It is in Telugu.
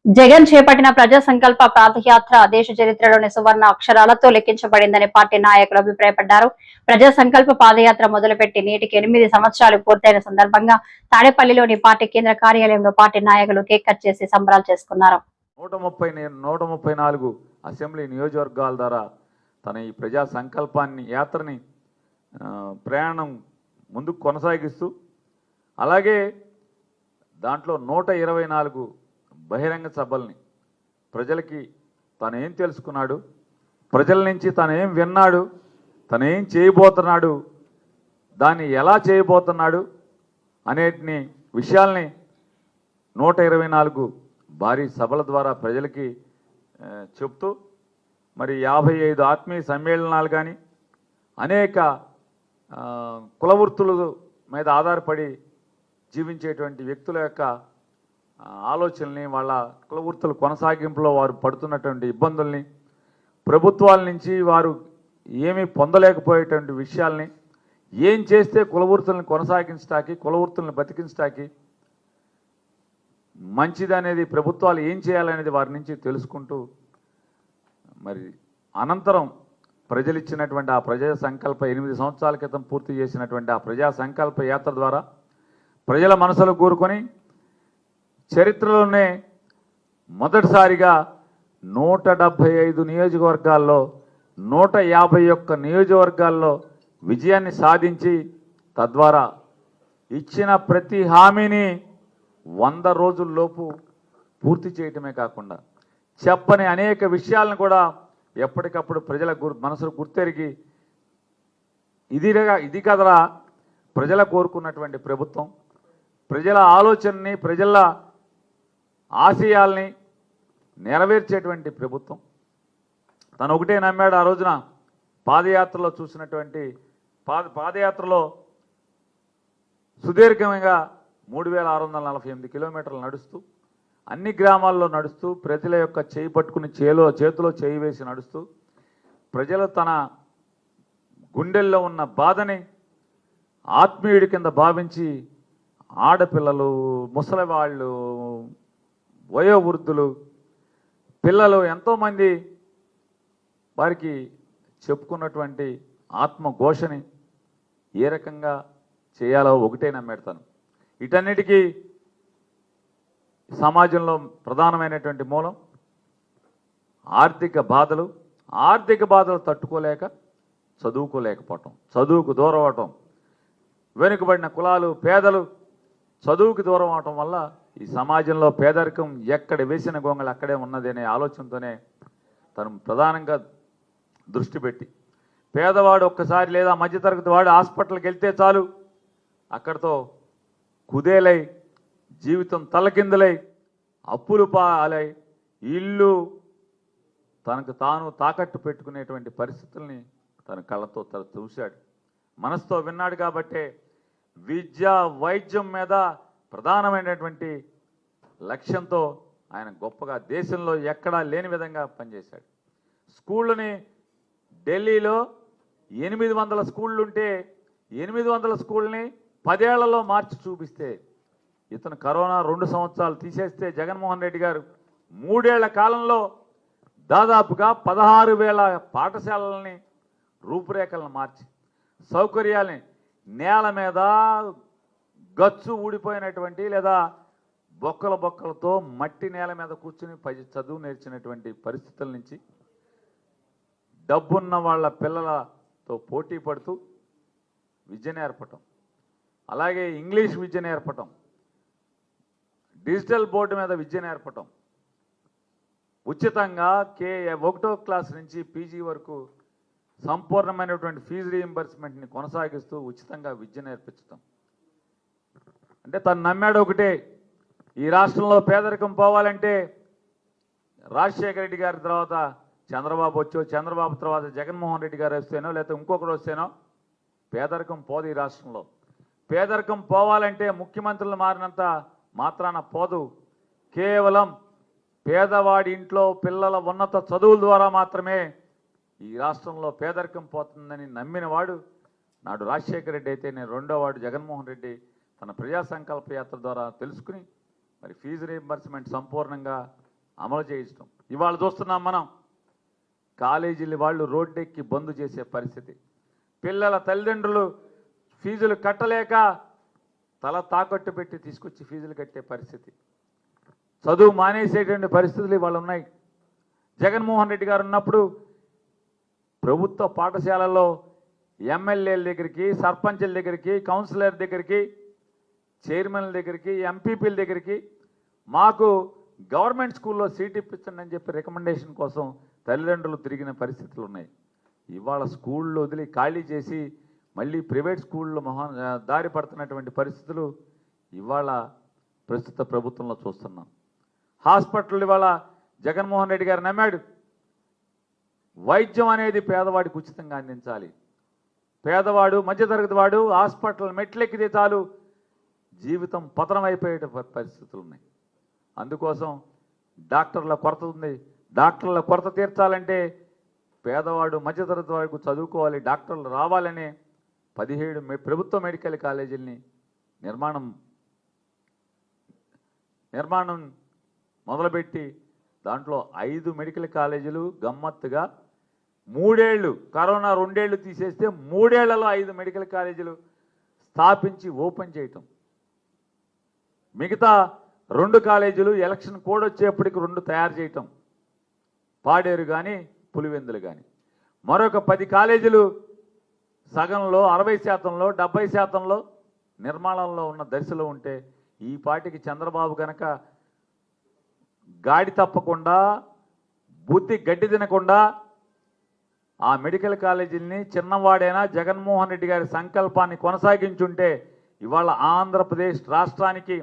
జగన్ చేపట్టిన ప్రజా సంకల్ప పాదయాత్ర దేశ చరిత్రలోని సువర్ణ అక్షరాలతో లెక్కించబడిందని పార్టీ నాయకులు అభిప్రాయపడ్డారు. ప్రజా సంకల్ప పాదయాత్ర మొదలుపెట్టి నేటికి 8 సంవత్సరాలు పూర్తయిన సందర్భంగా తాడేపల్లిలోని పార్టీ కేంద్ర కార్యాలయంలో పార్టీ నాయకులు కేక్ కట్ చేసి సంబరాలు చేసుకున్నారు. 134 అసెంబ్లీ నియోజకవర్గాల ద్వారా తన ఈ ప్రజా సంకల్పాన్ని యాత్రని ప్రయాణం ముందుకు కొనసాగిస్తూ అలాగే దాంట్లో 124 బహిరంగ సభల్ని ప్రజలకి తను ఏం తెలుసుకున్నాడు, ప్రజల నుంచి తను ఏం విన్నాడు, తను ఏం చేయబోతున్నాడు, దాన్ని ఎలా చేయబోతున్నాడు అనేటిని విషయాల్ని 124 భారీ సభల ద్వారా ప్రజలకి చెప్తూ మరి 55 ఆత్మీయ సమ్మేళనాలు కానీ అనేక కులవృత్తుల మీద ఆధారపడి జీవించేటువంటి వ్యక్తుల యొక్క ఆలోచనల్ని, వాళ్ళ కులవృత్తుల కొనసాగింపులో వారు పడుతున్నటువంటి ఇబ్బందుల్ని, ప్రభుత్వాల నుంచి వారు ఏమీ పొందలేకపోయేటువంటి విషయాల్ని, ఏం చేస్తే కులవృత్తులను కొనసాగించడానికి, కులవృత్తులను బతికించడానికి మంచిదనేది, ప్రభుత్వాలు ఏం చేయాలనేది వారి నుంచి తెలుసుకుంటూ మరి అనంతరం ప్రజలు ఇచ్చినటువంటి ఆ ప్రజా సంకల్ప 8 సంవత్సరాల క్రితం పూర్తి చేసినటువంటి ఆ ప్రజా సంకల్ప యాత్ర ద్వారా ప్రజల మనసులో కూరుకొని చరిత్రలోనే మొదటిసారిగా 175 నియోజకవర్గాల్లో 151 నియోజకవర్గాల్లో విజయాన్ని సాధించి తద్వారా ఇచ్చిన ప్రతి హామీని 100 రోజుల్లోపు పూర్తి చేయటమే కాకుండా చెప్పని అనేక విషయాలను కూడా ఎప్పటికప్పుడు ప్రజల మనసులు గుర్తెరిగి ఇది కదరా ప్రజల కోరుకున్నటువంటి ప్రభుత్వం, ప్రజల ఆలోచనని, ప్రజల ఆశయాల్ని నెరవేర్చేటువంటి ప్రభుత్వం. తను ఒకటే నమ్మాడు. ఆ రోజున పాదయాత్రలో చూసినటువంటి పాదయాత్రలో సుదీర్ఘంగా 3648 కిలోమీటర్లు నడుస్తూ, అన్ని గ్రామాల్లో నడుస్తూ, ప్రజల యొక్క చేయి పట్టుకుని చేతిలో చేయి వేసి నడుస్తూ, ప్రజలు తన గుండెల్లో ఉన్న బాధని ఆత్మీయుడి కింద భావించి ఆడపిల్లలు, ముసలివాళ్ళు, వయోవృద్ధులు, పిల్లలు ఎంతోమంది వారికి చెప్పుకున్నటువంటి ఆత్మఘోషని ఏ రకంగా చేయాలో ఒకటే నమ్మాడు. వీటన్నిటికీ సమాజంలో ప్రధానమైనటువంటి మూలం ఆర్థిక బాధలు తట్టుకోలేక చదువుకోలేకపోవటం, చదువుకు దూరం అవటం, వెనుకబడిన కులాలు, పేదలు చదువుకి దూరం అవటం వల్ల ఈ సమాజంలో పేదరికం ఎక్కడ వేసిన గొంగళి అక్కడే ఉన్నది అనే ఆలోచనతోనే తను ప్రధానంగా దృష్టి పెట్టి, పేదవాడు ఒక్కసారి లేదా మధ్యతరగతి వాడు హాస్పిటల్కి వెళ్తే చాలు అక్కడితో కుదేలై, జీవితం తలకిందులై, అప్పులు పాలై, ఇల్లు తనకు తాను తాకట్టు పెట్టుకునేటువంటి పరిస్థితుల్ని తన కళ్ళతో చూశాడు, మనసుతో విన్నాడు. కాబట్టే విద్య, వైద్యం మీద ప్రధానమైనటువంటి లక్ష్యంతో ఆయన గొప్పగా దేశంలో ఎక్కడా లేని విధంగా పనిచేశాడు. స్కూళ్ళని ఢిల్లీలో 800 స్కూళ్ళుంటే 800 స్కూళ్ళని 10 ఏళ్లలో మార్చి చూపిస్తే, ఇతను కరోనా 2 సంవత్సరాలు తీసేస్తే జగన్మోహన్ రెడ్డి గారు 3 ఏళ్ల కాలంలో దాదాపుగా 16,000 పాఠశాలలని రూపురేఖలను మార్చి, సౌకర్యాలని నేల మీద గచ్చు ఊడిపోయినటువంటి లేదా బొక్కలతో మట్టి నేల మీద కూర్చుని చదువు నేర్చినటువంటి పరిస్థితుల నుంచి డబ్బున్న వాళ్ళ పిల్లలతో పోటీ పడుతూ విద్య నేర్పటం, అలాగే ఇంగ్లీష్ విద్య నేర్పటం, డిజిటల్ బోర్డు మీద విద్య నేర్పటం, ఉచితంగా 1వ క్లాస్ నుంచి పీజీ వరకు సంపూర్ణమైనటువంటి ఫీజు రీయింబర్స్మెంట్ని కొనసాగిస్తూ ఉచితంగా విద్య నేర్పించటం. అంటే తను నమ్మాడు ఒకటే, ఈ రాష్ట్రంలో పేదరికం పోవాలంటే రాజశేఖర రెడ్డి గారి తర్వాత చంద్రబాబు చంద్రబాబు తర్వాత జగన్మోహన్ రెడ్డి గారు వస్తేనో లేకపోతే ఇంకొకరు వస్తేనో పేదరికం పోదు. ఈ రాష్ట్రంలో పేదరికం పోవాలంటే ముఖ్యమంత్రులు మారినంత మాత్రాన పోదు. కేవలం పేదవాడి ఇంట్లో పిల్లల ఉన్నత చదువుల ద్వారా మాత్రమే ఈ రాష్ట్రంలో పేదరికం పోతుందని నమ్మినవాడు నాడు రాజశేఖర రెడ్డి అయితే, నేను రెండో వాడు జగన్మోహన్ రెడ్డి తన ప్రజా సంకల్ప యాత్ర ద్వారా తెలుసుకుని మరి ఫీజు రీయింబర్స్మెంట్ సంపూర్ణంగా అమలు చేయించడం. ఇవాళ చూస్తున్నాం మనం కాలేజీలు వాళ్ళు రోడ్డెక్కి బంద్ చేసే పరిస్థితి. పిల్లల తల్లిదండ్రులు ఫీజులు కట్టలేక తల తాకట్టు పెట్టి తీసుకొచ్చి ఫీజులు కట్టే పరిస్థితి. చదువు మానేసేటువంటి పరిస్థితులు ఇవాళ ఉన్నాయి. జగన్మోహన్ రెడ్డి గారు ఉన్నప్పుడు ప్రభుత్వ పాఠశాలల్లో ఎమ్మెల్యేల దగ్గరికి, సర్పంచుల దగ్గరికి, కౌన్సిలర్ దగ్గరికి, చైర్మన్ల దగ్గరికి, ఎంపీపీల దగ్గరికి మాకు గవర్నమెంట్ స్కూల్లో సీట్ ఇప్పించండి అని చెప్పి రికమెండేషన్ కోసం తల్లిదండ్రులు తిరిగిన పరిస్థితులు ఉన్నాయి. ఇవాళ స్కూళ్ళు వదిలి ఖాళీ చేసి మళ్ళీ ప్రైవేట్ స్కూళ్ళు దారి పడుతున్నటువంటి పరిస్థితులు ఇవాళ ప్రస్తుత ప్రభుత్వంలో చూస్తున్నాం. హాస్పిటల్ ఇవాళ జగన్మోహన్ రెడ్డి గారు నమ్మాడు వైద్యం అనేది పేదవాడికి ఉచితంగా అందించాలి. పేదవాడు, మధ్యతరగతి వాడు హాస్పిటల్ మెట్లెక్కితే చాలు జీవితం పతనం అయిపోయే పరిస్థితులు ఉన్నాయి. అందుకోసం డాక్టర్ల కొరత ఉంది. డాక్టర్ల కొరత తీర్చాలంటే పేదవాడు, మధ్యతరగతి వాడికి చదువుకోవాలి, డాక్టర్లు రావాలని 17 ప్రభుత్వ మెడికల్ కాలేజీలని నిర్మాణం మొదలుపెట్టి దాంట్లో 5 మెడికల్ కాలేజీలు గమ్మత్తుగా 3 ఏళ్ళు, కరోనా 2 ఏళ్ళు తీసేస్తే 3 ఏళ్లలో 5 మెడికల్ కాలేజీలు స్థాపించి ఓపెన్ చేయటం. మిగతా 2 కాలేజీలు ఎలక్షన్ కోడ్ వచ్చేప్పటికి 2 తయారు చేయటం, పాడేరు కానీ పులివెందులు కానీ. మరొక 10 కాలేజీలు సగంలో 60%లో 70%లో నిర్మాణంలో ఉన్న దశలో ఉంటే ఈ పార్టీకి చంద్రబాబు కనుక గాడి తప్పకుండా, బుద్ధి గడ్డి తినకుండా ఆ మెడికల్ కాలేజీని చిన్నవాడైనా జగన్మోహన్ రెడ్డి గారి సంకల్పాన్ని కొనసాగించుంటే ఇవాళ ఆంధ్రప్రదేశ్ రాష్ట్రానికి